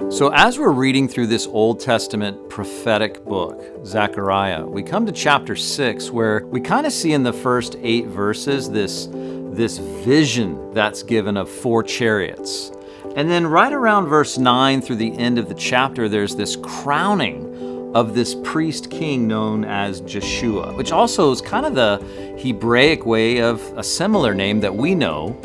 So as we're reading through this Old Testament prophetic book, Zechariah, we come to chapter 6, where we kind of see in the first 8 verses this vision that's given of 4 chariots. And then right around verse 9 through the end of the chapter, there's this crowning of this priest king known as Jeshua, which also is kind of the Hebraic way of a similar name that we know,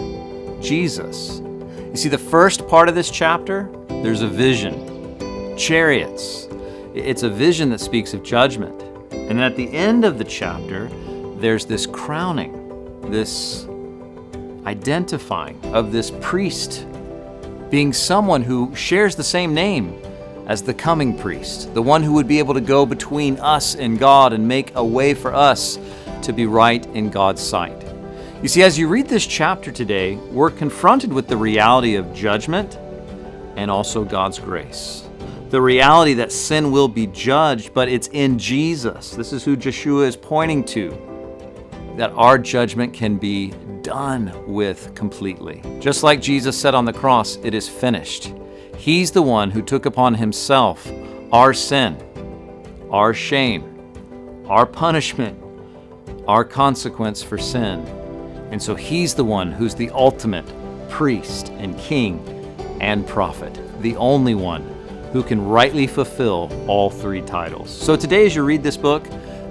Jesus. You see, the first part of this chapter, there's a vision, chariots. It's a vision that speaks of judgment. And then at the end of the chapter, there's this crowning, this identifying of this priest being someone who shares the same name as the coming priest, the one who would be able to go between us and God and make a way for us to be right in God's sight. You see, as you read this chapter today, we're confronted with the reality of judgment and also God's grace. The reality that sin will be judged, but it's in Jesus. This is who Jeshua is pointing to, that our judgment can be done with completely. Just like Jesus said on the cross, it is finished. He's the one who took upon himself our sin, our shame, our punishment, our consequence for sin. And so he's the one who's the ultimate priest and king and prophet, the only one who can rightly fulfill all 3 titles. So today, as you read this book,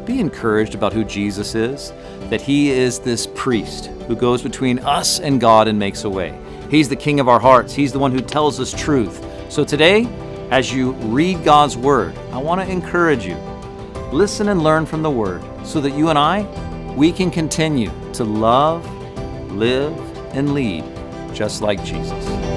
be encouraged about who Jesus is, that he is this priest who goes between us and God and makes a way. He's the king of our hearts. He's the one who tells us truth. So today, as you read God's word, I want to encourage you, listen and learn from the word so that you and I, we can continue to love, live, and lead just like Jesus.